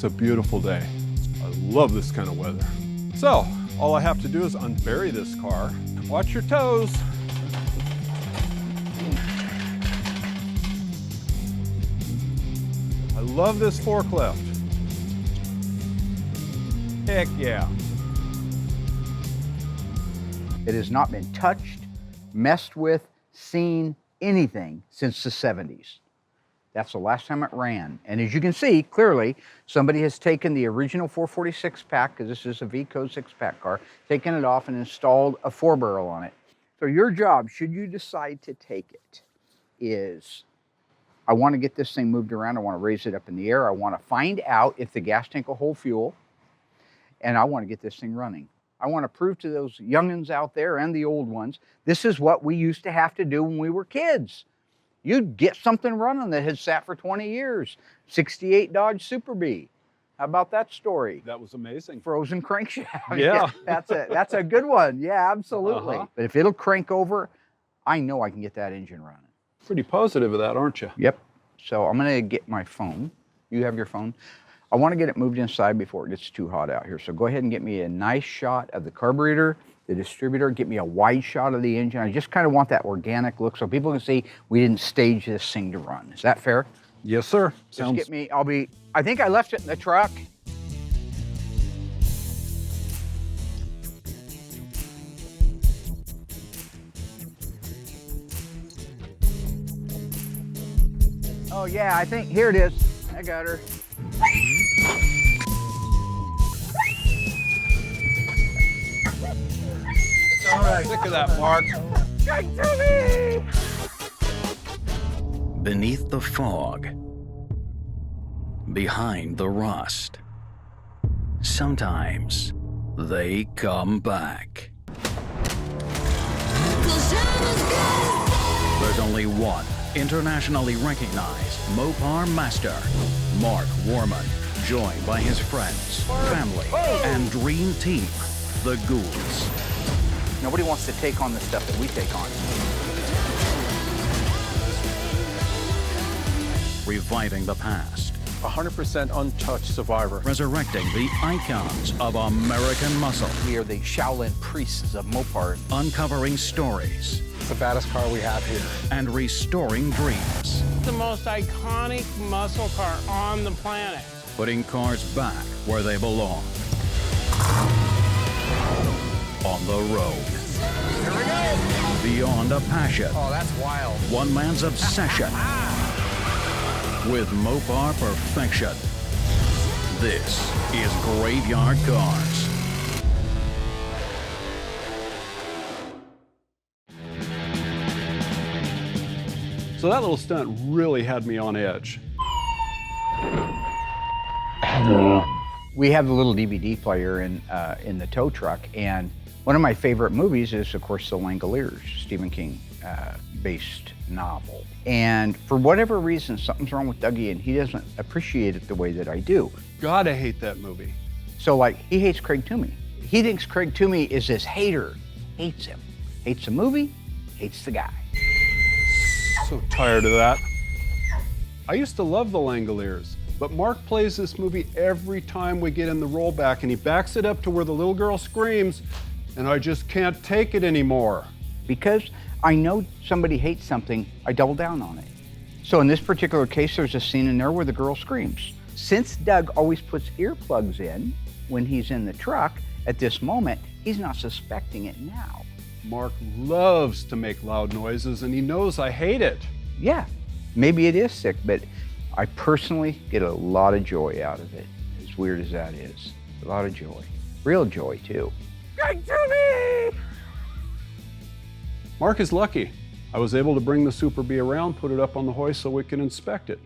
It's a beautiful day. I love this kind of weather. So, all I have to do is unbury this car. Watch your toes. I love this forklift. Heck yeah. It has not been touched, messed with, seen, anything since the 70s. That's the last time it ran. And as you can see, clearly, somebody has taken the original 446 pack, because this is a V-Code 6-pack car, taken it off and installed a 4-barrel on it. So your job, should you decide to take it, is I want to get this thing moved around. I want to raise it up in the air. I want to find out if the gas tank will hold fuel. And I want to get this thing running. I want to prove to those youngins out there and the old ones, this is what we used to have to do when we were kids. You'd get something running that had sat for 20 years. 68 Dodge Superbird. How about that story? That was amazing. Frozen crankshaft. Yeah. That's a good one. Yeah, absolutely. But if it'll crank over, I know I can get that engine running. Pretty positive of that, aren't you? Yep. So I'm going to get my phone. You have your phone? I want to get it moved inside before it gets too hot out here. So go ahead and get me a nice shot of the carburetor, the distributor, get me a wide shot of the engine. I just kind of want that organic look so people can see we didn't stage this thing to run. Is that fair? Yes, sir. Just get me, I think I left it in the truck. Oh yeah, I think, here it is. I got her. All right. Sick of that, Mark. Strike to me! Beneath the fog, behind the rust, sometimes they come back. There's only one internationally recognized Mopar master, Mark Warman, joined by his friends, family, and dream team, the Ghouls. Nobody wants to take on the stuff that we take on. Reviving the past. 100% untouched survivor. Resurrecting the icons of American muscle. We are the Shaolin priests of Mopar. Uncovering stories. It's the baddest car we have here. And restoring dreams. The most iconic muscle car on the planet. Putting cars back where they belong. On the road. Here we go! Beyond a passion. Oh, that's wild. One man's obsession. With Mopar perfection. This is Graveyard Cars. So that little stunt really had me on edge. We have the little DVD player in the tow truck, and one of my favorite movies is, of course, The Langoliers, Stephen King based novel. And for whatever reason, something's wrong with Dougie, and he doesn't appreciate it the way that I do. God, I hate that movie. So, like, he hates Craig Toomey. He thinks Craig Toomey is this hater. Hates him. Hates the movie, hates the guy. So tired of that. I used to love The Langoliers, but Mark plays this movie every time we get in the rollback, and he backs it up to where the little girl screams, and I just can't take it anymore. Because I know somebody hates something, I double down on it. So in this particular case, there's a scene in there where the girl screams. Since Doug always puts earplugs in when he's in the truck, at this moment, he's not suspecting it now. Mark loves to make loud noises, and he knows I hate it. Yeah, maybe it is sick, but I personally get a lot of joy out of it, as weird as that is. A lot of joy. Real joy, too. Greg Toomey! Mark is lucky. I was able to bring the Superbird around, put it up on the hoist so we can inspect it.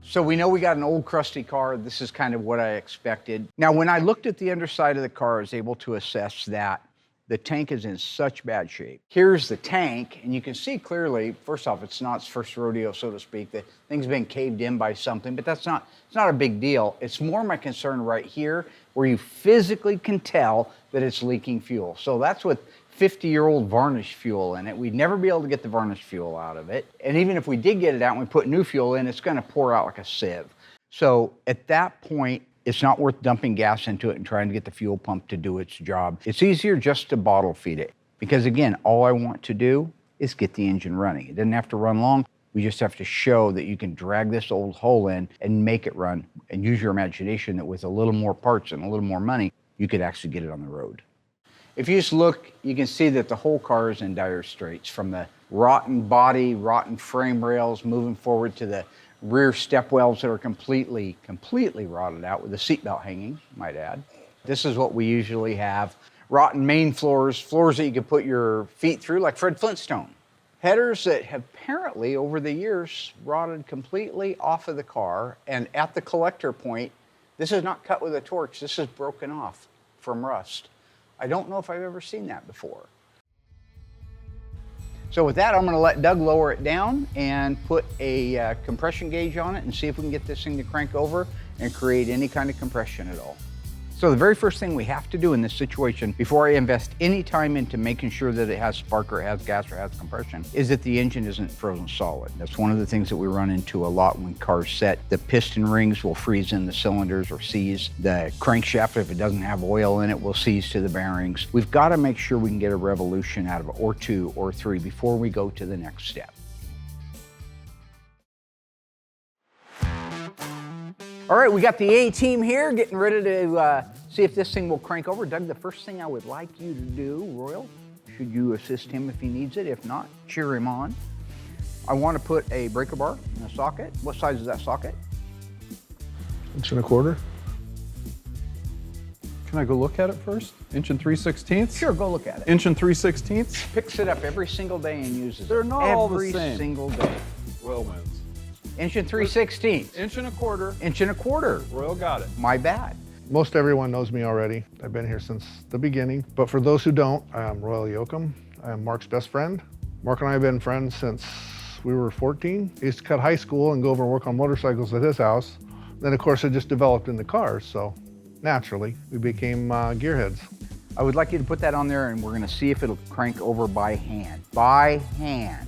So we know we got an old crusty car. This is kind of what I expected. Now, when I looked at the underside of the car, I was able to assess that the tank is in such bad shape. Here's the tank, and you can see clearly, first off, it's not its first rodeo, so to speak. The thing's been caved in by something, but it's not a big deal. It's more my concern right here, where you physically can tell that it's leaking fuel. So that's with 50-year-old varnish fuel in it. We'd never be able to get the varnish fuel out of it. And even if we did get it out and we put new fuel in, it's gonna pour out like a sieve. So at that point, it's not worth dumping gas into it and trying to get the fuel pump to do its job. It's easier just to bottle feed it. Because again, all I want to do is get the engine running. It doesn't have to run long. We just have to show that you can drag this old hull in and make it run, and use your imagination that with a little more parts and a little more money, you could actually get it on the road. If you just look, you can see that the whole car is in dire straits, from the rotten body, rotten frame rails, moving forward to the rear step wells that are completely rotted out with the seatbelt hanging, might add. This is what we usually have. Rotten main floors, floors that you can put your feet through like Fred Flintstone. Headers that have apparently over the years rotted completely off of the car, and at the collector point, this is not cut with a torch, this is broken off from rust. I don't know if I've ever seen that before. So with that, I'm gonna let Doug lower it down and put a compression gauge on it and see if we can get this thing to crank over and create any kind of compression at all. So the very first thing we have to do in this situation, before I invest any time into making sure that it has spark or it has gas or has compression, is that the engine isn't frozen solid. That's one of the things that we run into a lot when cars set. The piston rings will freeze in the cylinders or seize. The crankshaft, if it doesn't have oil in it, will seize to the bearings. We've got to make sure we can get a revolution out of it, or 2 or 3, before we go to the next step. All right, we got the A-team here getting ready to see if this thing will crank over. Doug, the first thing I would like you to do, Royal, should you assist him if he needs it? If not, cheer him on. I want to put a breaker bar in a socket. What size is that socket? 1 1/4. Can I go look at it first? 1 3/16? Sure, go look at it. 1 3/16? Picks it up every single day and uses They're it not all the every same. single day. Royal wins. 1 3/16. 1 1/4. 1 1/4. Royal got it. My bad. Most everyone knows me already. I've been here since the beginning. But for those who don't, I'm Royal Yoakum. I'm Mark's best friend. Mark and I have been friends since we were 14. He used to cut high school and go over and work on motorcycles at his house. Then, of course, it just developed into cars. So naturally, we became gearheads. I would like you to put that on there, and we're gonna see if it'll crank over by hand. By hand.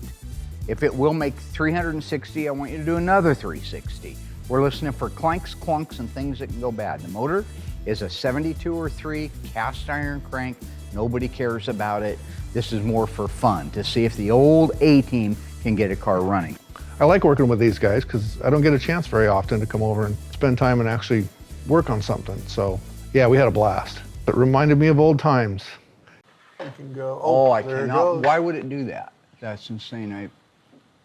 If it will make 360, I want you to do another 360. We're listening for clanks, clunks, and things that can go bad. The motor is a 72 or 3 cast iron crank. Nobody cares about it. This is more for fun, to see if the old A-team can get a car running. I like working with these guys because I don't get a chance very often to come over and spend time and actually work on something. So yeah, we had a blast. It reminded me of old times. You can go, Oh, I there it cannot. goes. Why would it do that? That's insane. I've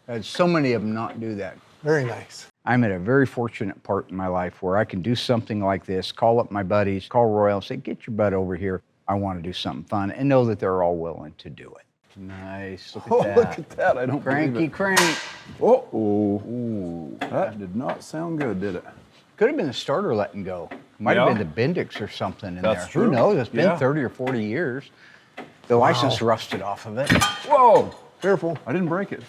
had so many of them not do that. Very nice. I'm at a very fortunate part in my life where I can do something like this, call up my buddies, call Royal, say, get your butt over here. I want to do something fun, and know that they're all willing to do it. Nice, look at that. Look at that, I don't Cranky believe it. crank. Uh-oh. Ooh. That did not sound good, did it? Could have been the starter letting go. Might Yeah. have been the Bendix or something in there. That's true. Who knows? It's been Yeah. 30 or 40 years. The license rusted off of it. Whoa! Careful. I didn't break it.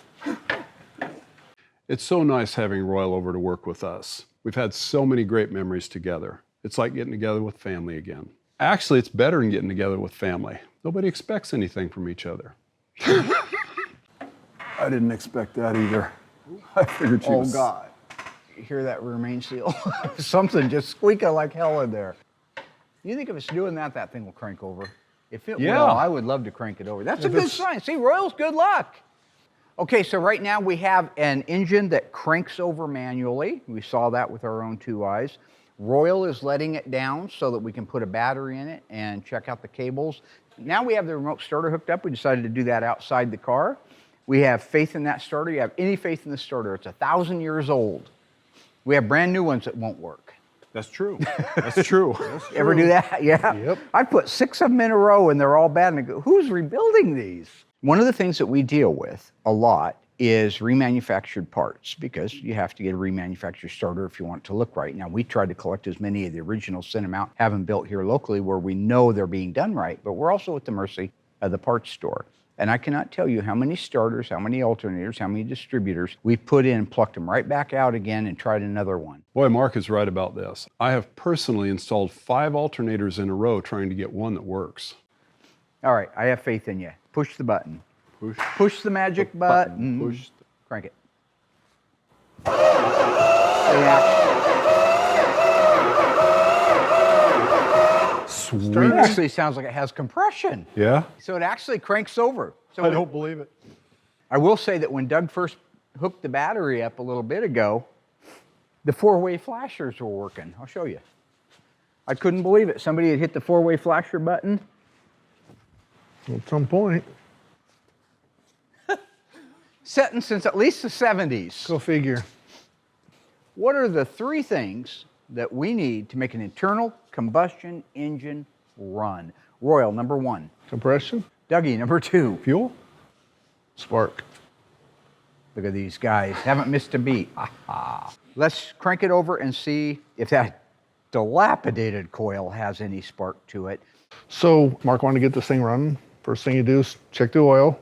It's so nice having Royal over to work with us. We've had so many great memories together. It's like getting together with family again. Actually, it's better than getting together with family. Nobody expects anything from each other. I didn't expect that either. I figured she was... Oh, God. You hear that rear main seal? Something just squeaking like hell in there. You think if it's doing that, that thing will crank over? If it Yeah. will, I would love to crank it over. That's a If good it's- sign. See, Royal's good luck. Okay, so right now we have an engine that cranks over manually. We saw that with our own 2 eyes. Royal is letting it down so that we can put a battery in it and check out the cables. Now we have the remote starter hooked up. We decided to do that outside the car. We have faith in that starter. You have any faith in the starter, it's 1,000 years old. We have brand new ones that won't work. That's true. That's true. Ever do that? Yeah. Yep. I put 6 of them in a row and they're all bad. And I go, who's rebuilding these? One of the things that we deal with a lot is remanufactured parts, because you have to get a remanufactured starter if you want it to look right. Now, we tried to collect as many of the originals, send them out, have them built here locally where we know they're being done right, but we're also at the mercy of the parts store. And I cannot tell you how many starters, how many alternators, how many distributors we put in, plucked them right back out again and tried another one. Boy, Mark is right about this. I have personally installed 5 alternators in a row trying to get one that works. All right, I have faith in you. Push the button. Push. Push the magic button. Push. Crank it. Yeah. It actually sounds like it has compression. Yeah? So it actually cranks over. So I don't believe it. I will say that when Doug first hooked the battery up a little bit ago, the four-way flashers were working. I'll show you. I couldn't believe it. Somebody had hit the four-way flasher button. At some point. Setting since at least the 70s. Go figure. What are the 3 things that we need to make an internal combustion engine run? Royal, number 1. Compression, Dougie, number 2. Fuel? spark. Look at these guys. Haven't missed a beat. Let's crank it over and see if that dilapidated coil has any spark to it. So Mark wanted to get this thing running. First thing you do is check the oil.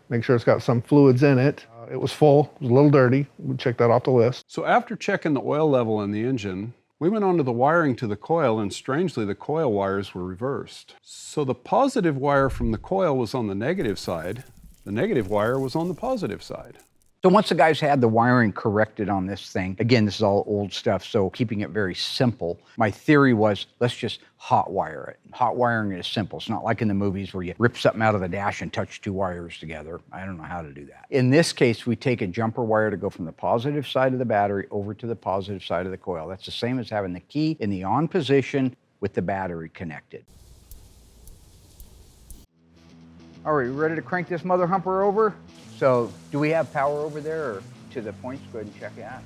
Make sure it's got some fluids in it. It was full, it was a little dirty. We'd check that off the list. So after checking the oil level in the engine, we went on to the wiring to the coil, and strangely the coil wires were reversed. So the positive wire from the coil was on the negative side, the negative wire was on the positive side. So once the guys had the wiring corrected on this thing, again, this is all old stuff, so keeping it very simple, my theory was, let's just hot wire it. Hot wiring is simple. It's not like in the movies where you rip something out of the dash and touch 2 wires together. I don't know how to do that. In this case, we take a jumper wire to go from the positive side of the battery over to the positive side of the coil. That's the same as having the key in the on position with the battery connected. All right, you ready to crank this mother humper over? So, do we have power over there or to the points? Go ahead and check it out.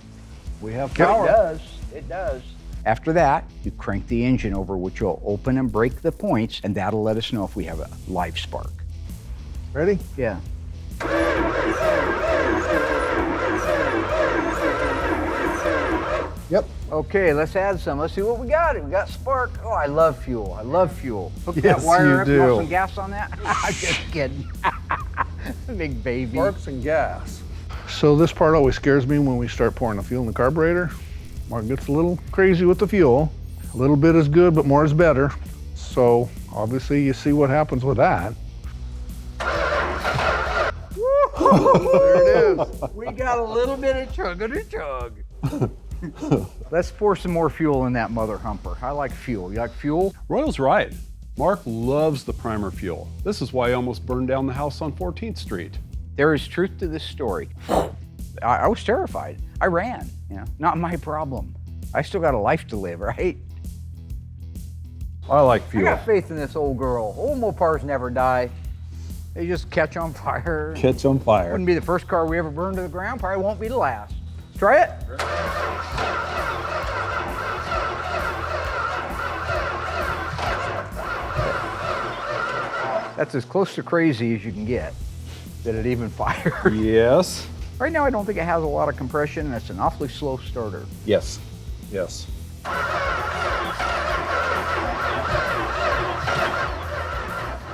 We have Power. It does. It does. After that, you crank the engine over, which will open and break the points, and that'll let us know if we have a live spark. Ready? Yeah. Yep. Okay, let's add some. Let's see what we got. We got spark. Oh, I love fuel. I love fuel. Hook Yes, that wire you up, do. want some gas on that? I'm just kidding. Big baby. Sparks and gas. So this part always scares me when we start pouring the fuel in the carburetor. Mark gets a little crazy with the fuel. A little bit is good, but more is better. So obviously you see what happens with that. There it is. We got a little bit of chug-a-chug. Let's pour some more fuel in that mother humper. I like fuel. You like fuel? Royal's right. Mark loves the primer fuel. This is why he almost burned down the house on 14th Street. There is truth to this story. I was terrified. I ran. Not my problem. I still got a life to live, right? I like I fuel. got faith in this old girl. Old Mopars never die. They just catch on fire. Catch on fire. Wouldn't be the first car we ever burned to the ground. Probably won't be the last. Try it. That's as close to crazy as you can get. Did it even fire? Yes. Right now, I don't think it has a lot of compression, and it's an awfully slow starter. Yes. Yes.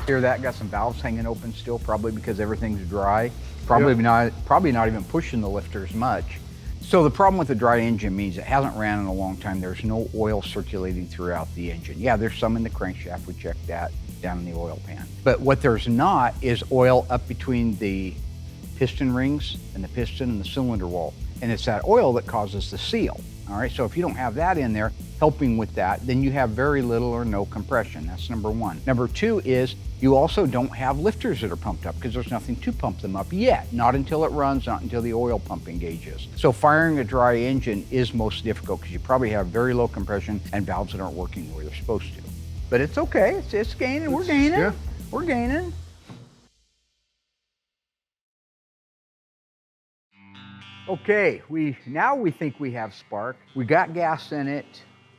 Hear that? Got some valves hanging open still, probably because everything's dry. Probably not even pushing the lifters much. So the problem with the dry engine means it hasn't ran in a long time. There's no oil circulating throughout the engine. Yeah, there's some in the crankshaft. We checked that down in the oil pan. But what there's not is oil up between the piston rings and the piston and the cylinder wall. And it's that oil that causes the seal. All right, so if you don't have that in there helping with that, then you have very little or no compression. That's number one. Number two is you also don't have lifters that are pumped up because there's nothing to pump them up yet. Not until it runs, not until the oil pump engages. So firing a dry engine is most difficult because you probably have very low compression and valves that aren't working where they're supposed to. But it's okay, it's gaining, we're gaining, yeah. We're gaining. Okay, now we think we have spark. We got gas in it.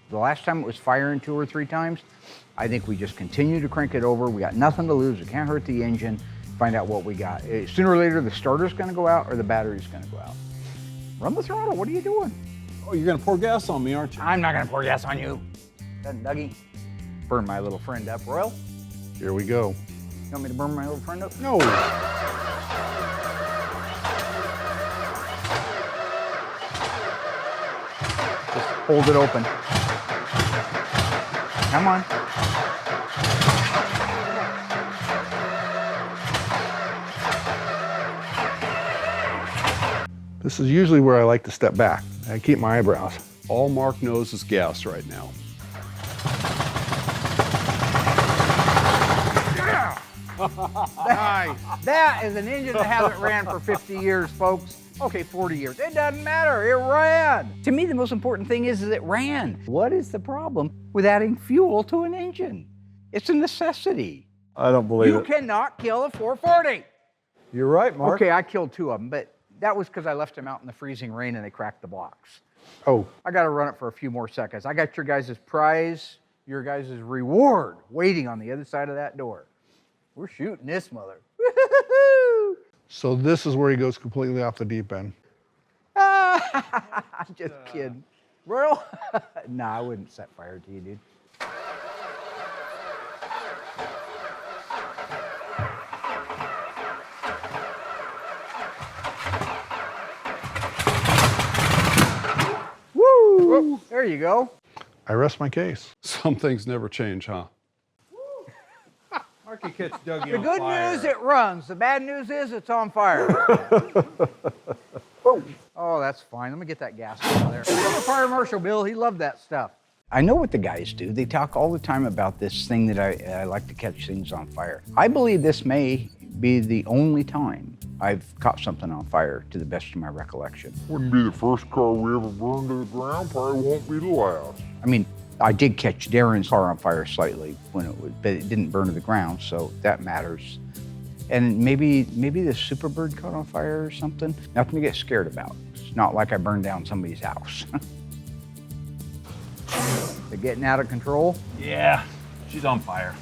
The last time it was firing 2 or 3 times. I think we just continue to crank it over. We got nothing to lose. It can't hurt the engine. Find out what we got. Sooner or later, the starter's gonna go out or the battery's gonna go out. Run the throttle, what are you doing? Oh, you're gonna pour gas on me, aren't you? I'm not gonna pour gas on you. Doesn't Dougie burn my little friend up, Royal? Here we go. You want me to burn my little friend up? No. Just hold it open. Come on. This is usually where I like to step back. I keep my eyebrows. All Mark knows is gas right now. Nice. That is an engine that hasn't ran for 50 years, folks. Okay, 40 years. It doesn't matter. It ran. To me, the most important thing is it ran. What is the problem with adding fuel to an engine? It's a necessity. I don't believe You it. cannot kill a 440. You're right, Mark. Okay, I killed 2 of them, but that was because I left them out in the freezing rain and they cracked the blocks. Oh, I got to run it for a few more seconds. I got your guys' prize, your guys' reward waiting on the other side of that door. We're shooting this mother. Woo-hoo-hoo! so this is where he goes completely off the deep end. I'm just kidding. Royal? Nah, I wouldn't set fire to you, dude. Woo! There you go. I rest my case. Some things never change, huh? Marky catch Dougie The on good fire. news, it runs. The bad news is it's on fire. Oh, that's fine. Let me get that gas out of there. Remember Fire Marshal Bill? He loved that stuff. I know what the guys do. They talk all the time about this thing that I like to catch things on fire. I believe this may be the only time I've caught something on fire, to the best of my recollection. Wouldn't be the first car we ever burned to the ground, probably won't be the last. I mean, I did catch Darren's car on fire slightly when it would, but it didn't burn to the ground, so that matters. And maybe the Superbird caught on fire or something. Nothing to get scared about. It's not like I burned down somebody's house. They're getting out of control. Yeah, she's on fire.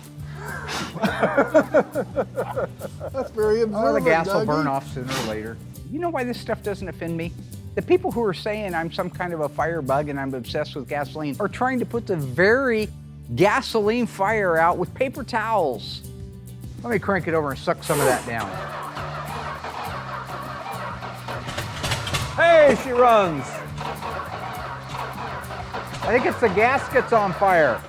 That's very observant, Oh, the gas will Dougie. burn off sooner or later. You know why this stuff doesn't offend me? The people who are saying I'm some kind of a fire bug and I'm obsessed with gasoline are trying to put the very gasoline fire out with paper towels. Let me crank it over and suck some of that down. Hey, she runs. I think it's the gaskets on fire.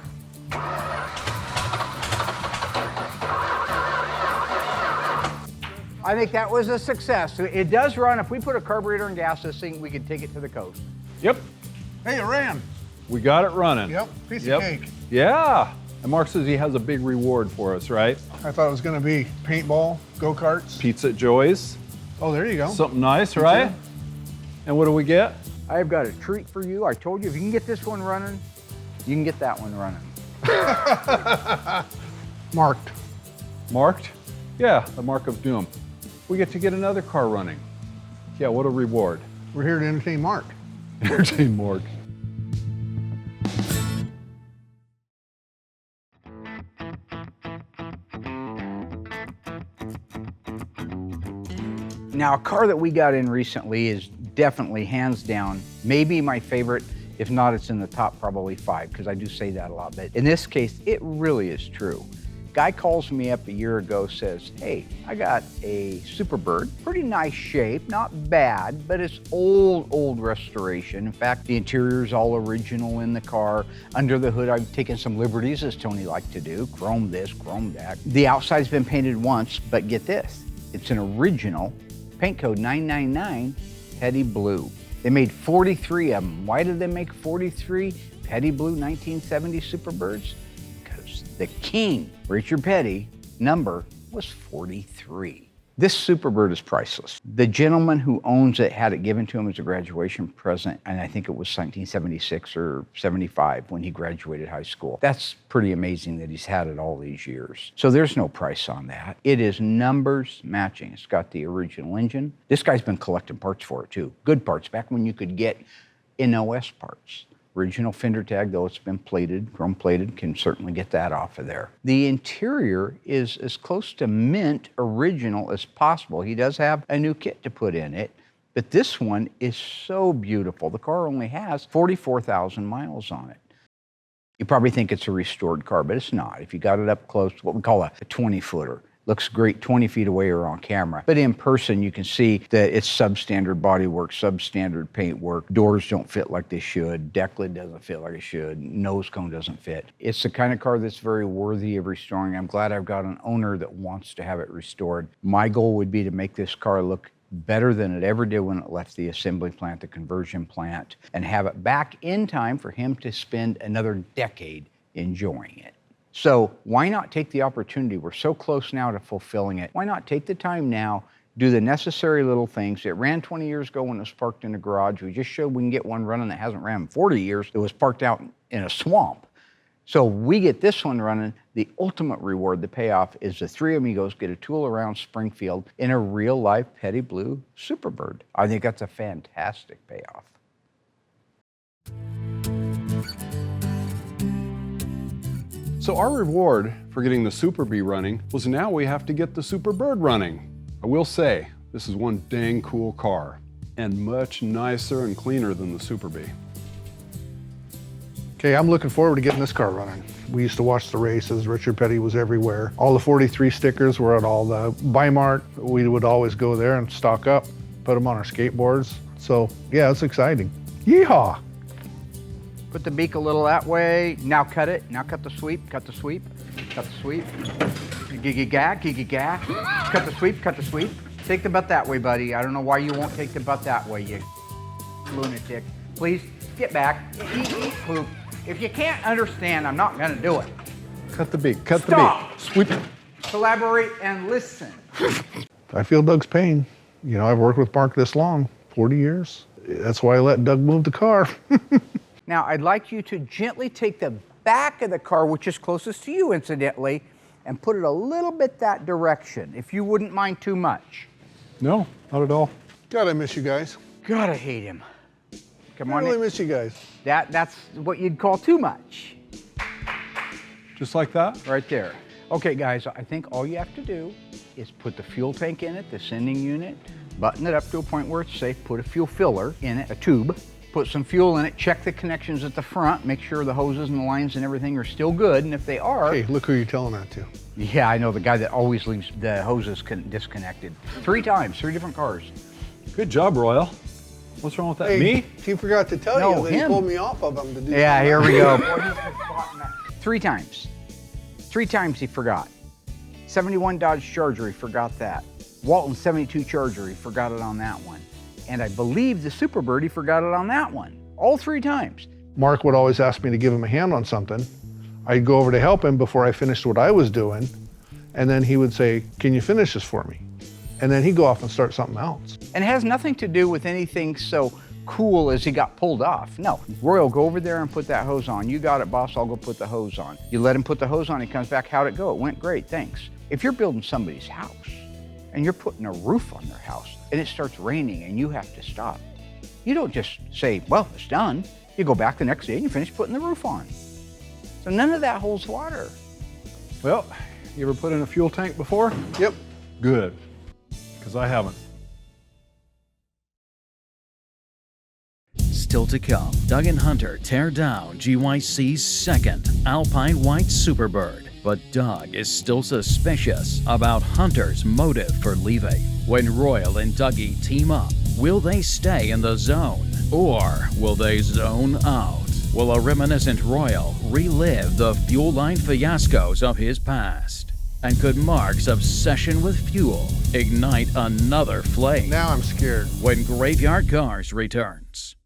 I think that was a success. It does run. If we put a carburetor and gas this thing, we could take it to the coast. Yep, Hey, it ran. we got it running. Yep, piece Yep. of cake. Yeah. And Mark says he has a big reward for us, right? I thought it was gonna be paintball, go-karts. Pizza at Joy's. Oh, there you go. Something nice, right? And what do we get? I've got a treat for you. I told you if you can get this one running, you can get that one running. Marked. Marked? Yeah, the mark of doom. We get to get another car running. Yeah, what a reward. We're here to entertain Mark. Entertain Mark. Now, a car that we got in recently is definitely, hands down, maybe my favorite. If not, it's in the top probably 5, because I do say that a lot. But in this case, it really is true. Guy calls me up a year ago, says, hey, I got a Superbird, pretty nice shape, not bad, but it's old restoration. In fact, the interior's all original in the car. Under the hood, I've taken some liberties, as Tony liked to do, chrome this, chrome that. The outside's been painted once, but get this, it's an original, paint code 999, petty blue. They made 43 of them. Why did they make 43 petty blue 1970 Superbirds? Because the king, Richard Petty, number was 43. This Superbird is priceless. The gentleman who owns it had it given to him as a graduation present, and I think it was 1976 or 75 when he graduated high school. That's pretty amazing that he's had it all these years. So there's no price on that. It is numbers matching. It's got the original engine. This guy's been collecting parts for it too. Good parts, back when you could get NOS parts. Original fender tag, though it's been plated, chrome plated, can certainly get that off of there. The interior is as close to mint original as possible. He does have a new kit to put in it, but this one is so beautiful. The car only has 44,000 miles on it. You probably think it's a restored car, but it's not. If you got it up close, what we call a 20-footer. Looks great 20 feet away or on camera. But in person, you can see that it's substandard bodywork, substandard paint work. Doors don't fit like they should. Deck lid doesn't fit like it should. Nose cone doesn't fit. It's the kind of car that's very worthy of restoring. I'm glad I've got an owner that wants to have it restored. My goal would be to make this car look better than it ever did when it left the assembly plant, the conversion plant, and have it back in time for him to spend another decade enjoying it. So why not take the opportunity? We're so close now to fulfilling it. Why not take the time now, do the necessary little things? It ran 20 years ago when it was parked in a garage. We just showed we can get one running that hasn't ran in 40 years. It was parked out in a swamp. So we get this one running. The ultimate reward, the payoff, is the three amigos get a tool around Springfield in a real life Petty Blue Superbird. I think that's a fantastic payoff. So our reward for getting the Super Bee running was now we have to get the Superbird running. I will say, this is one dang cool car and much nicer and cleaner than the Super Bee. Okay, I'm looking forward to getting this car running. We used to watch the races. Richard Petty was everywhere. All the 43 stickers were at all the Bi-Mart. We would always go there and stock up, put them on our skateboards. So yeah, it's exciting. Yeehaw! Put the beak a little that way. Now cut it. Now cut the sweep. Cut the sweep. Cut the sweep. Giggy-gag, giggy-gag. Cut the sweep. Cut the sweep. Take the butt that way, buddy. I don't know why you won't take the butt that way, you lunatic. Please get back. Eat poop. If you can't understand, I'm not gonna do it. Cut the beak. Cut Stop. the beak. Sweep it. Collaborate and listen. I feel Doug's pain. You know, I've worked with Mark this long, 40 years. That's why I let Doug move the car. Now, I'd like you to gently take the back of the car, which is closest to you, incidentally, and put it a little bit that direction, if you wouldn't mind too much. No, not at all. God, I miss you guys. God, I hate him. Come I on really in. miss you guys. That's what you'd call too much. Just like that? Right there. Okay, guys, I think all you have to do is put the fuel tank in it, the sending unit, button it up to a point where it's safe, put a fuel filler in it, a tube, put some fuel in it, check the connections at the front, make sure the hoses and the lines and everything are still good, and if they are... Hey, look who you're telling that to. Yeah, I know, the guy that always leaves the hoses disconnected. 3 times, 3 different cars. Good job, Royal. What's wrong with that? Hey, Me? he forgot to tell No, you that him. he pulled me off of him to do Yeah, that. here we go. 3 times. 3 times he forgot. 71 Dodge Charger, he forgot that. Walton 72 Charger, he forgot it on that one. And I believe the Superbird, he forgot it on that one. All 3 times. Mark would always ask me to give him a hand on something. I'd go over to help him before I finished what I was doing. And then he would say, can you finish this for me? And then he'd go off and start something else. And it has nothing to do with anything so cool as he got pulled off. No, Royal, go over there and put that hose on. You got it, boss, I'll go put the hose on. You let him put the hose on, he comes back, how'd it go? It went great, thanks. If you're building somebody's house and you're putting a roof on their house and it starts raining and you have to stop, you don't just say, well, it's done. You go back the next day and you finish putting the roof on. So none of that holds water. Well, you ever put in a fuel tank before? Yep. Good, because I haven't. Still to come, Doug and Hunter tear down GYC's second Alpine White Superbird. But Doug is still suspicious about Hunter's motive for leaving. When Royal and Dougie team up, will they stay in the zone? Or will they zone out? Will a reminiscent Royal relive the fuel line fiascos of his past? And could Mark's obsession with fuel ignite another flame? Now I'm scared. When Graveyard Cars returns.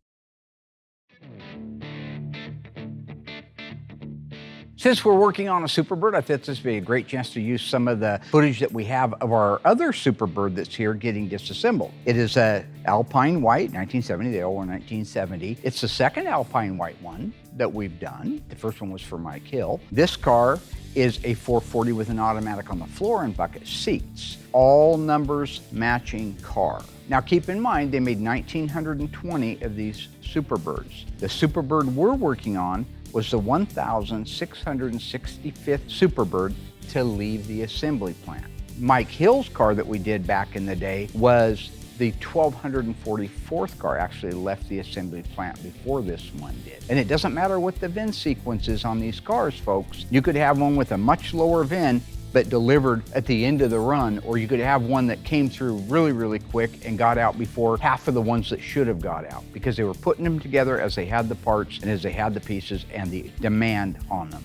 Since we're working on a Superbird, I thought this would be a great chance to use some of the footage that we have of our other Superbird that's here getting disassembled. It is a Alpine White, 1970, they all were 1970. It's the second Alpine White one that we've done. The first one was for Mike Hill. This car is a 440 with an automatic on the floor and bucket seats. All numbers matching car. Now keep in mind, they made 1,920 of these Superbirds. The Superbird we're working on was the 1,665th Superbird to leave the assembly plant. Mike Hill's car that we did back in the day was the 1,244th car, actually left the assembly plant before this one did. And it doesn't matter what the VIN sequence is on these cars, folks. You could have one with a much lower VIN but delivered at the end of the run, or you could have one that came through really, really quick and got out before half of the ones that should have got out, because they were putting them together as they had the parts and as they had the pieces and the demand on them.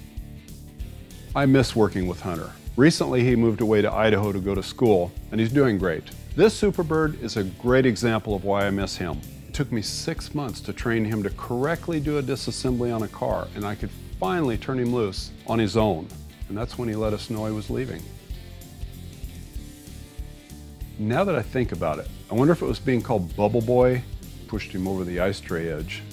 I miss working with Hunter. Recently, he moved away to Idaho to go to school, and he's doing great. This Superbird is a great example of why I miss him. It took me 6 months to train him to correctly do a disassembly on a car, and I could finally turn him loose on his own. And that's when he let us know he was leaving. Now that I think about it, I wonder if it was being called Bubble Boy pushed him over the ice tray edge.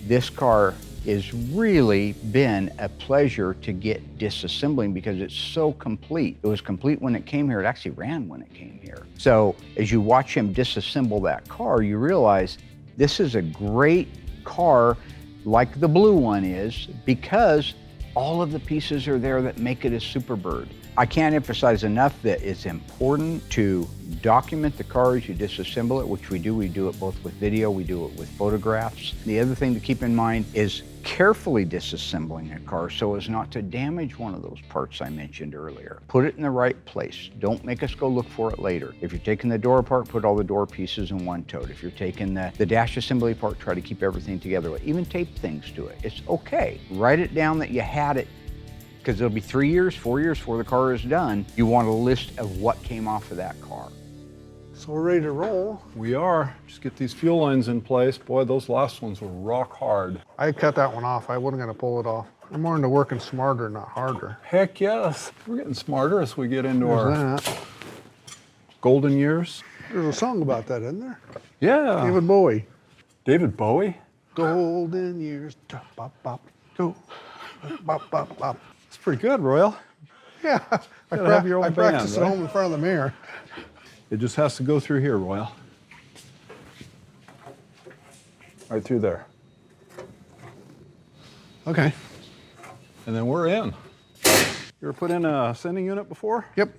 This car has really been a pleasure to get disassembling because it's so complete. It was complete when it came here. It actually ran when it came here. So as you watch him disassemble that car, you realize this is a great car like the blue one is because all of the pieces are there that make it a Superbird. I can't emphasize enough that it's important to document the car as you disassemble it, which we do. We do it both with video, we do it with photographs. The other thing to keep in mind is carefully disassembling a car so as not to damage one of those parts I mentioned earlier. Put it in the right place. Don't make us go look for it later. If you're taking the door apart, put all the door pieces in one tote. If you're taking the dash assembly apart, try to keep everything together. Even tape things to it. It's okay. Write it down that you had it, because it'll be 3 years, 4 years before the car is done. You want a list of what came off of that car. So we're ready to roll. We are. Just get these fuel lines in place. Boy, those last ones were rock hard. I cut that one off. I wasn't gonna pull it off. I'm more into working smarter, not harder. Heck yes. We're getting smarter as we get into There's our that. golden years. There's a song about that, isn't there? Yeah. David Bowie. David Bowie? Golden years. Bop, bop, go. Bop, bop, bop. That's pretty good, Royal. Yeah, Gotta have your own I practice band, at right? home in front of the mirror. It just has to go through here, Royal. Right through there. Okay. And then we're in. You ever put in a sending unit before? Yep.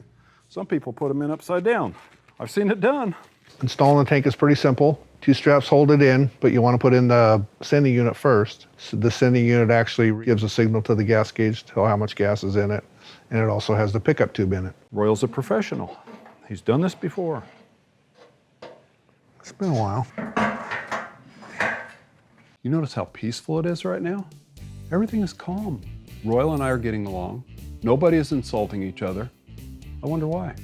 Some people put them in upside down. I've seen it done. Installing the tank is pretty simple. 2 straps hold it in, but you want to put in the sending unit first. So the sending unit actually gives a signal to the gas gauge to tell how much gas is in it. And it also has the pickup tube in it. Royal's a professional. He's done this before. It's been a while. You notice how peaceful it is right now? Everything is calm. Royal and I are getting along. Nobody is insulting each other. I wonder why.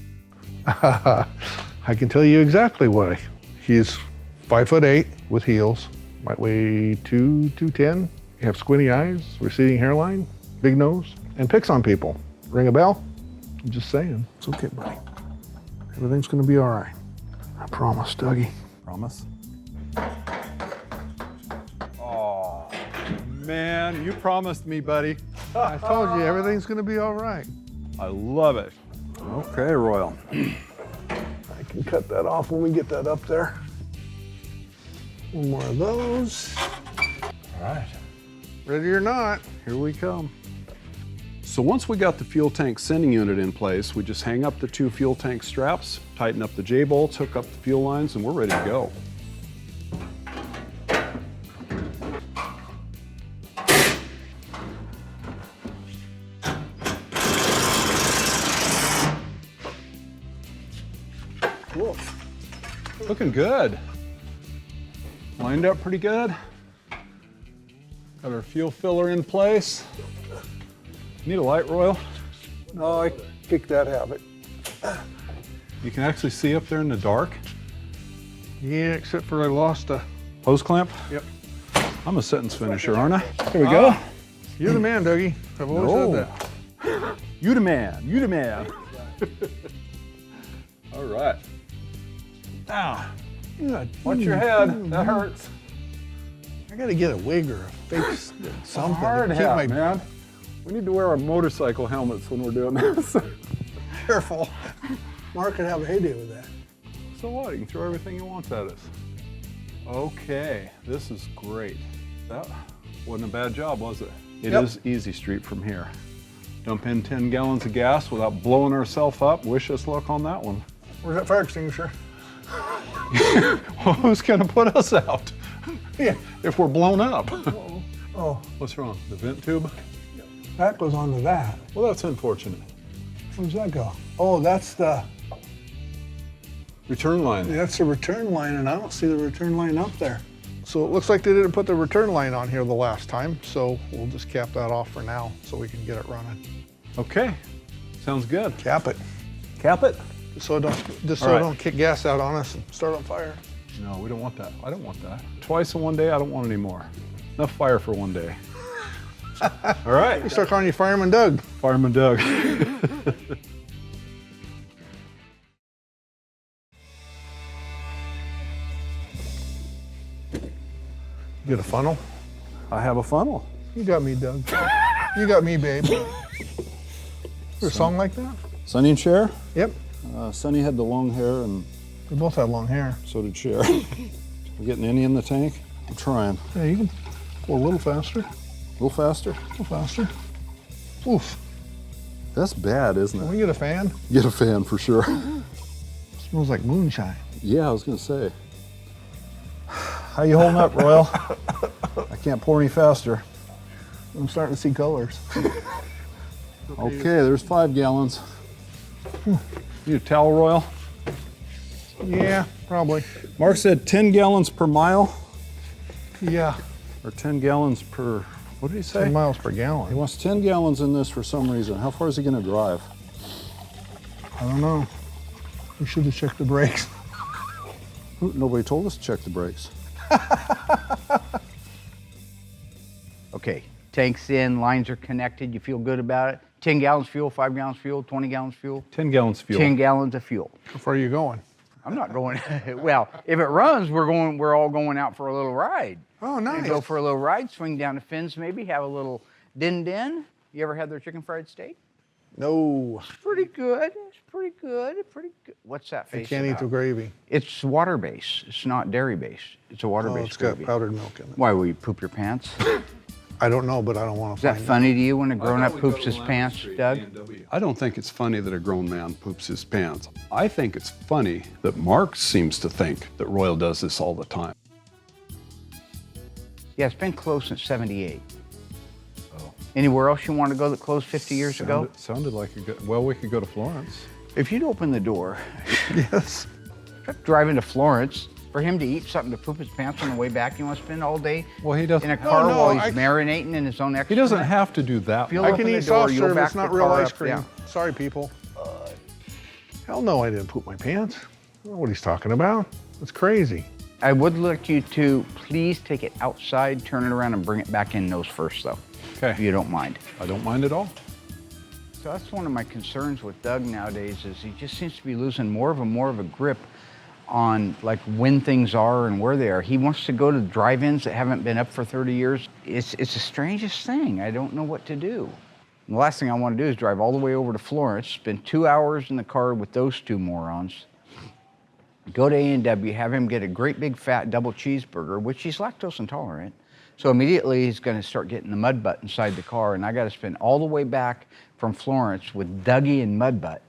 I can tell you exactly why. He's 5'8" with heels, might weigh 210. You have squinty eyes, receding hairline, big nose, and picks on people. Ring a bell? I'm just saying. It's okay, buddy. Everything's gonna be all right. I promise, Dougie. Promise? Oh, man, you promised me, buddy. I told you, everything's gonna be all right. I love it. Okay, Royal. I can cut that off when we get that up there. One more of those. All right. Ready or not. Here we come. So once we got the fuel tank sending unit in place, we just hang up the 2 fuel tank straps, tighten up the J-bolts, hook up the fuel lines, and we're ready to go. Woof. Looking good. Lined up pretty good. Got our fuel filler in place. Need a light, Royal? No, I kicked that habit. You can actually see up there in the dark. Yeah, except for I lost a... Hose clamp? Yep. I'm a sentence finisher, aren't I? Here we go. You're the man, Dougie. I've always said that. You the man, you the man. All right. Now, watch your head, that hurts. I gotta get a wig or a face, something Hard to keep hat, my... man. We need to wear our motorcycle helmets when we're doing this. Careful. Mark could have a heyday with that. So what? You can throw everything you want at us. Okay, this is great. That wasn't a bad job, was it? It is easy street from here. Dump in 10 gallons of gas without blowing ourselves up. Wish us luck on that one. Where's that fire extinguisher? Well, who's gonna put us out? Yeah. If we're blown up. Oh, What's wrong? The vent tube? that goes onto that. Well, that's unfortunate. Where does that go? Oh, that's the Return line. return line, and I don't see the return line up there. So it looks like they didn't put the return line on here the last time, so we'll just cap that off for now so we can get it running. Okay, sounds good. Cap it. Cap it? So it don't kick gas out on us and start on fire. No, we don't want that. I don't want that. Twice in one day, I don't want any more. Enough fire for one day. All right. You start calling you Fireman Doug. Fireman Doug. You get a funnel? I have a funnel. You got me, Doug. You got me, babe. Is there a song like that? Sonny and Cher? Yep. Sonny had the long hair and We both had long hair. so did Cher. We're getting any in the tank? I'm trying. Yeah, you can go a little faster. A little faster? A little faster. Oof. That's bad, isn't Can it? we get a fan? Get a fan for sure. Smells like moonshine. Yeah, I was gonna say. How you holding up, Royal? I can't pour any faster. I'm starting to see colors. Okay, there's 5 gallons. You a towel, Royal? Yeah, probably. Mark said 10 gallons per mile, Yeah. or 10 gallons per, what did he say? 10 miles per He gallon. wants 10 gallons in this for some reason. How far is he gonna drive? I don't know. We should have checked the brakes. Nobody told us to check the brakes. Okay, tank's in, lines are connected, you feel good about it. 10 gallons fuel, 5 gallons fuel, 20 gallons fuel, 10 gallons fuel. 10 gallons of fuel. How far are you going? I'm not going, well, if it runs, we're all going out for a little ride. Oh, nice. Go for a little ride, swing down to Finn's maybe, have a little din-din. You ever had their chicken fried steak? No. Pretty good, it's pretty good, pretty good. What's that I face can't eat about? the gravy. It's water-based, it's not dairy-based. It's a Oh, water-based it's got gravy. powdered milk in it. Why, will you poop your pants? I don't know, but I don't want Is to that find funny to you when a grown-up poops his pants, Doug? I don't think it's funny that a grown man poops his pants. I think it's funny that Mark seems to think that Royal does this all the time. Yeah, it's been closed since '78. Anywhere else you want to go that closed 50 years ago? Sounded like a good, well, we could go to Florence. If you'd open the door, Yes. driving to Florence, for him to eat something to poop his pants on the way back, you want to spend all day Well, he doesn't. in a car no, while he's I- marinating in his own excrement? He doesn't have to do that. If you'll I open can the eat door, soft you'll serve, back it's not the real car ice up, cream. yeah. Sorry, people. Hell no, I didn't poop my pants. I don't know what he's talking about. It's crazy. I would like you to please take it outside, turn it around, and bring it back in nose first, though, if Okay. you don't mind. I don't mind at all. So that's one of my concerns with Doug nowadays is he just seems to be losing more of a grip on like when things are and where they are. He wants to go to drive-ins that haven't been up for 30 years. It's the strangest thing. I don't know what to do. And the last thing I want to do is drive all the way over to Florence, spend 2 hours in the car with those two morons, go to A&W, have him get a great big fat double cheeseburger, which he's lactose intolerant. So immediately he's going to start getting the mud butt inside the car, and I got to spend all the way back from Florence with Dougie and mud butt.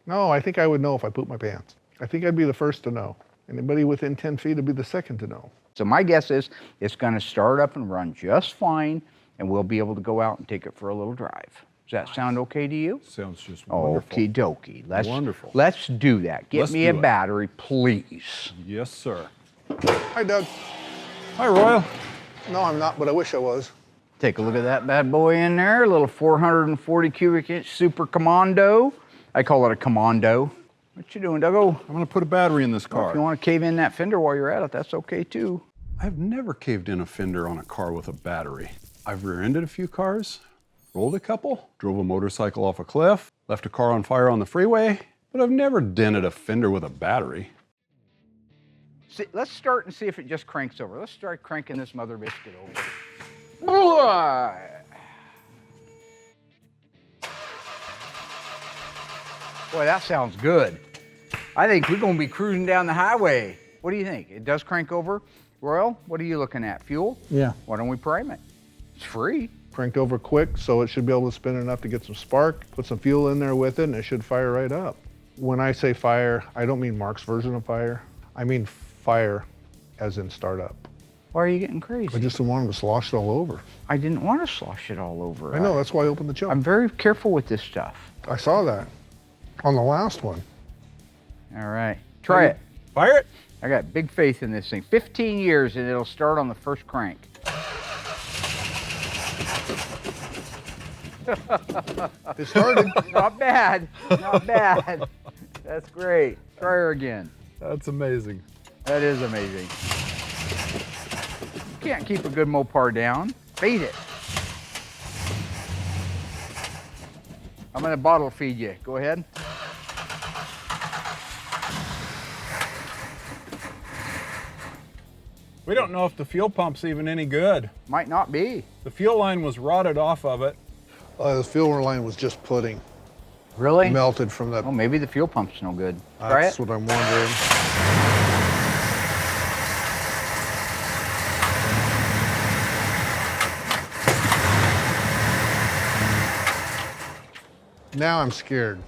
No, I think I would know if I pooped my pants. I think I'd be the first to know. Anybody within 10 feet would be the second to know. So my guess is it's going to start up and run just fine, and we'll be able to go out and take it for a little drive. Does that sound okay to you? Sounds just wonderful. Okie dokie. Wonderful. Let's do that. Get Let's me a do it. battery, please. Yes, sir. Hi, Doug. Hi, Royal. No, I'm not, but I wish I was. Take a look at that bad boy in there, a little 440 cubic inch super commando. I call it a commando. What you doing, Dougo? I'm gonna put a battery in this car. If you want to cave in that fender while you're at it, that's okay too. I've never caved in a fender on a car with a battery. I've rear-ended a few cars, rolled a couple, drove a motorcycle off a cliff, left a car on fire on the freeway, but I've never dented a fender with a battery. See, let's start and see if it just cranks over. Let's start cranking this mother biscuit over. Boy, that sounds good. I think we're gonna be cruising down the highway. What do you think? It does crank over? Royal, what are you looking at? Fuel? Yeah. Why don't we prime it? It's free. Cranked over quick, so it should be able to spin enough to get some spark. Put some fuel in there with it, and it should fire right up. When I say fire, I don't mean Mark's version of fire. I mean fire as in start up. Why are you getting crazy? I just didn't want him to slosh it all over. I didn't want to slosh it all over. I know, that's why I opened the choke. I'm very careful with this stuff. I saw that on the last one. All right, try it. Fire it. I got big faith in this thing. 15 years and it'll start on the first crank. It started. Not bad, not bad. That's great. Try her again. That's amazing. That is amazing. You can't keep a good Mopar down. Beat it. I'm gonna bottle feed you. Go ahead. We don't know if the fuel pump's even any good. Might not be. The fuel line was rotted off of it. The fuel line was just pudding, Really? melted from that. Oh, maybe the fuel pump's no good. Try That's it. what I'm wondering. Now I'm scared.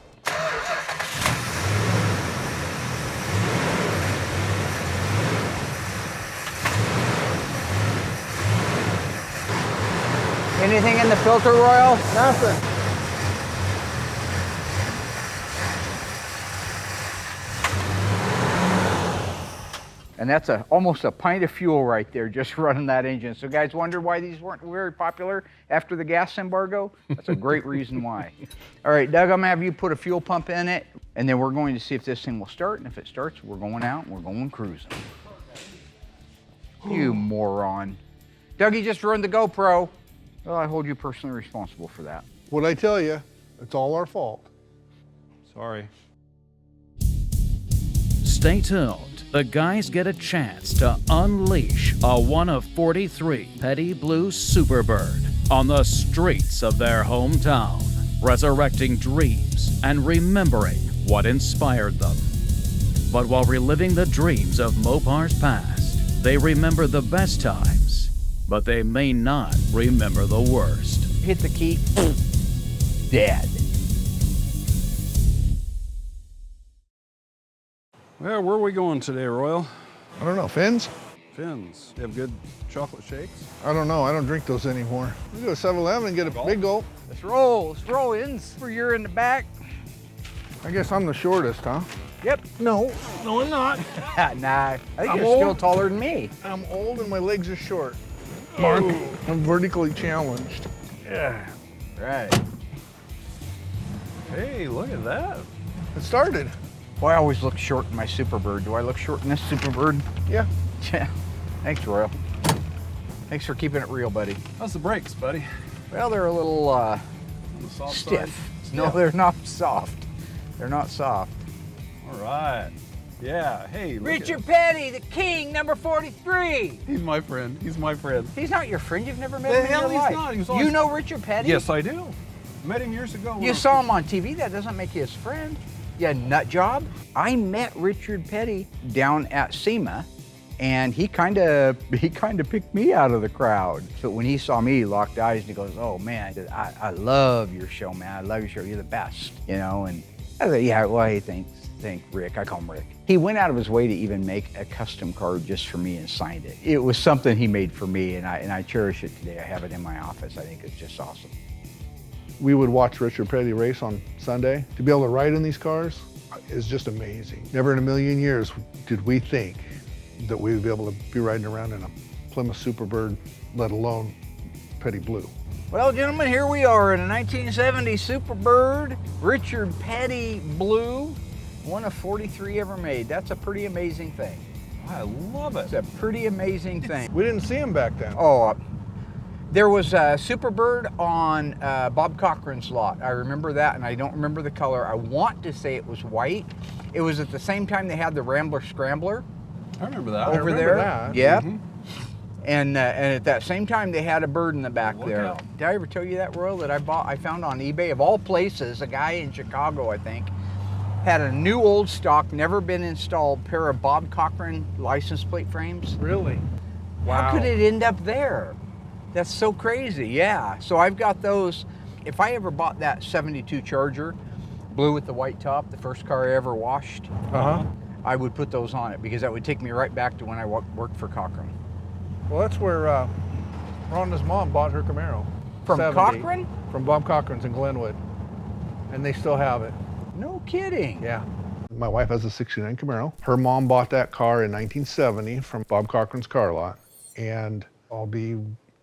Anything in the filter, Royal? Nothing. And that's almost a pint of fuel right there just running that engine. So guys wonder why these weren't very popular after the gas embargo? That's a great reason why. All right, Doug, I'm gonna have you put a fuel pump in it, and then we're going to see if this thing will start. And if it starts, we're going out and we're going cruising. You moron. Dougie just ruined the GoPro. Well, I hold you personally responsible for that. What I tell you, it's all our fault. Sorry. Stay tuned. The guys get a chance to unleash a one of 43 Petty Blue Superbird on the streets of their hometown, resurrecting dreams and remembering what inspired them. But while reliving the dreams of Mopar's past, they remember the best times, but they may not remember the worst. Hit the key. Dead. Well, where are we going today, Royal? I don't know, Fins? Fins. You have good chocolate shakes? I don't know, I don't drink those anymore. We go to 7-Eleven and get a big gulp. Let's roll. Let's roll in. For you're in the back. I guess I'm the shortest, huh? Yep. No, I'm not. Nah, I think I'm you're still old. taller than me. I'm old and my legs are short. Mark, I'm vertically challenged. Yeah. Right. Hey, look at that. It started. Well, I always look short in my Superbird. Do I look short in this Superbird? Yeah. Yeah. Thanks, Royal. Thanks for keeping it real, buddy. How's the brakes, buddy? Well, they're a little On the soft stiff. side? No, they're not soft. They're not soft. All right. Yeah. Hey, look Richard Petty, the king, number 43. He's my friend. He's my friend. He's not your friend. You've never met The him in hell your he's life. not. He was always- You know Richard Petty? Yes, I do. Met him years ago. You saw him on TV. That doesn't make you his friend. You nut job. I met Richard Petty down at SEMA, and he kind of picked me out of the crowd. So when he saw me, he locked eyes and he goes, "Oh man, I love your show, man. I love your show. You're the best." You know, and I thought, yeah, well, he thank Rick. I call him Rick. He went out of his way to even make a custom card just for me and signed it. It was something he made for me, and I cherish it today. I have it in my office. I think it's just awesome. We would watch Richard Petty race on Sunday. To be able to ride in these cars is just amazing. Never in a million years did we think that we would be able to be riding around in a Plymouth Superbird, let alone Petty Blue. Well, gentlemen, here we are in a 1970 Superbird, Richard Petty Blue, one of 43 ever made. That's a pretty amazing thing. I love it. It's a pretty amazing thing. We didn't see him back then. Oh, there was a Superbird on Bob Cochran's lot. I remember that, and I don't remember the color. I want to say it was white. It was at the same time they had the Rambler Scrambler I remember that. over remember there. that. Yeah. Mhm. And at that same time, they had a bird in the back Look there. out. Did I ever tell you that, Royal, that I found on eBay? Of all places, a guy in Chicago, I think, had a new old stock, never been installed pair of Bob Cochran license plate frames. Really? Wow. How could it end up there? That's so crazy, yeah. So I've got those. If I ever bought that 72 Charger, blue with the white top, the first car I ever washed, Uh-huh. I would put those on it because that would take me right back to when I worked for Cochran. Well, that's where Rhonda's mom bought her Camaro. From 70, Cochran? From Bob Cochran's in Glenwood. And they still have it. No kidding. Yeah. My wife has a 69 Camaro. Her mom bought that car in 1970 from Bob Cochran's car lot. And I'll be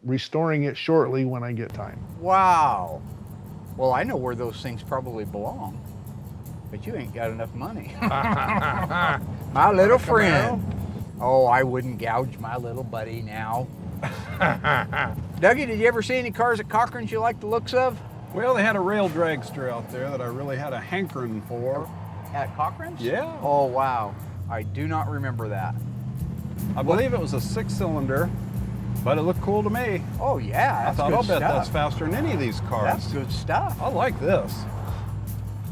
restoring it shortly when I get time. Wow. Well, I know where those things probably belong, but you ain't got enough money. My little friend. Oh, I wouldn't gouge my little buddy now. Dougie, did you ever see any cars at Cochran's you like the looks of? Well, they had a rail dragster out there that I really had a hankering for. At Cochrane's? Yeah. Oh, wow. I do not remember that. I believe it was a 6-cylinder, but it looked cool to me. Oh, yeah, I that's thought, good I'll bet stuff. that's faster than any of these cars. That's good stuff. I like this.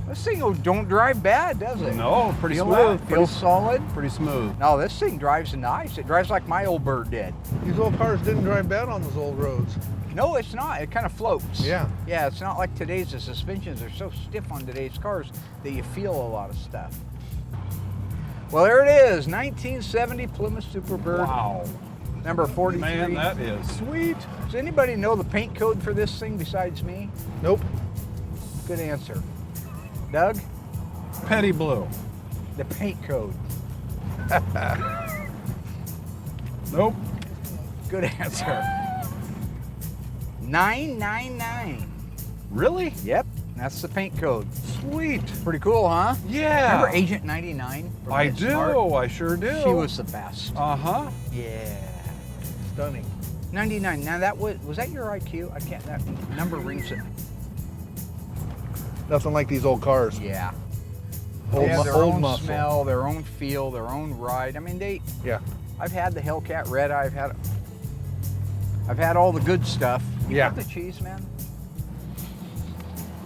This thing don't drive bad, does it? No, pretty Feel smooth. that? Feels solid. Pretty smooth. No, this thing drives nice. It drives like my old Bird did. These old cars didn't drive bad on those old roads. No, it's not. It kind of floats. Yeah. Yeah, it's not like today's. The suspensions are so stiff on today's cars that you feel a lot of stuff. Well, there it is, 1970 Plymouth Superbird. Wow. Number 43. Man, that is sweet. Does anybody know the paint code for this thing besides me? Nope. Good answer. Doug? Petty blue. The paint code. Nope. Good answer. 999. Really? Yep, that's the paint code. Sweet. Pretty cool, huh? Yeah. Remember Agent 99? from I Get do. Smart? I sure do. She was the best. Uh-huh. Yeah. Stunning. 99. Now that was that your IQ? I can't. That number rings it. Nothing like these old cars. Yeah. Old, They have their old own muscle. smell, their own feel, their own ride. I mean, Yeah. I've had the Hellcat Red. I've had all the good stuff. You Yeah. got the cheese, man?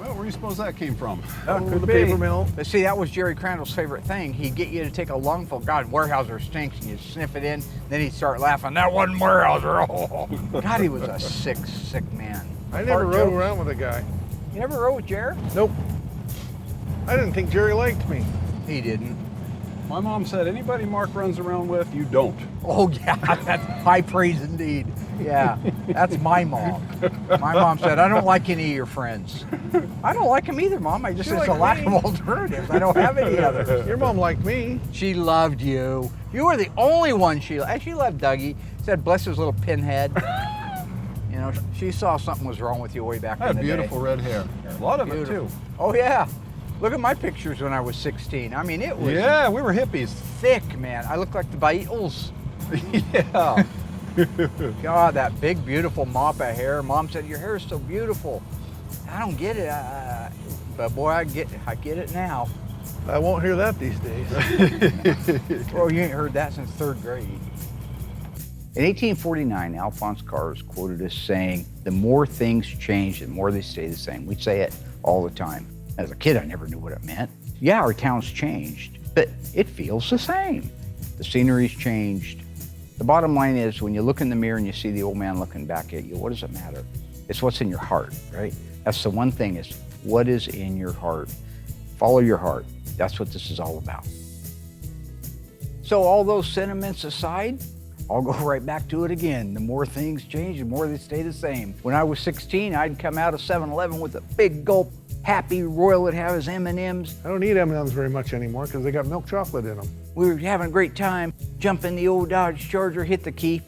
Well, where do you suppose that came from? From the paper mill. But see, that was Jerry Crandall's favorite thing. He'd get you to take a lungful. God, Weyerhaeuser stinks, and you'd sniff it in. Then he'd start laughing. That wasn't Weyerhaeuser. Oh. God, he was a sick man. I never Fart rode jokes. around with a guy. You never rode with Jerry? Nope. I didn't think Jerry liked me. He didn't. My mom said, anybody Mark runs around with, you don't. Oh, yeah, that's high praise indeed. Yeah, that's my mom. My mom said, I don't like any of your friends. I don't like them either, Mom. I just, You it's like a lack me. of alternatives. I don't have any others. Your mom liked me. She loved you. You were the only one she loved. She loved Dougie. Said, bless his little pinhead. You know, she saw something was wrong with you way back I in had the beautiful day. red hair. A lot of Beautiful. it, too. Oh, yeah. Look at my pictures when I was 16. I mean, it was Yeah, we were hippies. thick, man. I looked like the Beatles. Yeah. God, that big, beautiful mop of hair. Mom said, your hair is so beautiful. I don't get it. But boy, I get it now. I won't hear that these days. Well, you ain't heard that since 3rd grade. In 1849, Alphonse Carz quoted as saying, the more things change, the more they stay the same. We say it all the time. As a kid, I never knew what it meant. Yeah, our town's changed, but it feels the same. The scenery's changed. The bottom line is, when you look in the mirror and you see the old man looking back at you, what does it matter? It's what's in your heart, right? That's the one thing, is what is in your heart. Follow your heart. That's what this is all about. So all those sentiments aside, I'll go right back to it again. The more things change, the more they stay the same. When I was 16, I'd come out of 7-Eleven with a big gulp. Happy Royal would have his M&Ms. I don't eat M&Ms very much anymore because they got milk chocolate in them. We were having a great time. Jump in the old Dodge Charger, hit the key,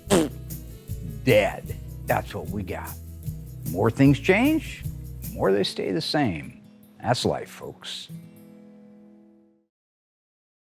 dead. That's what we got. The more things change, the more they stay the same. That's life, folks.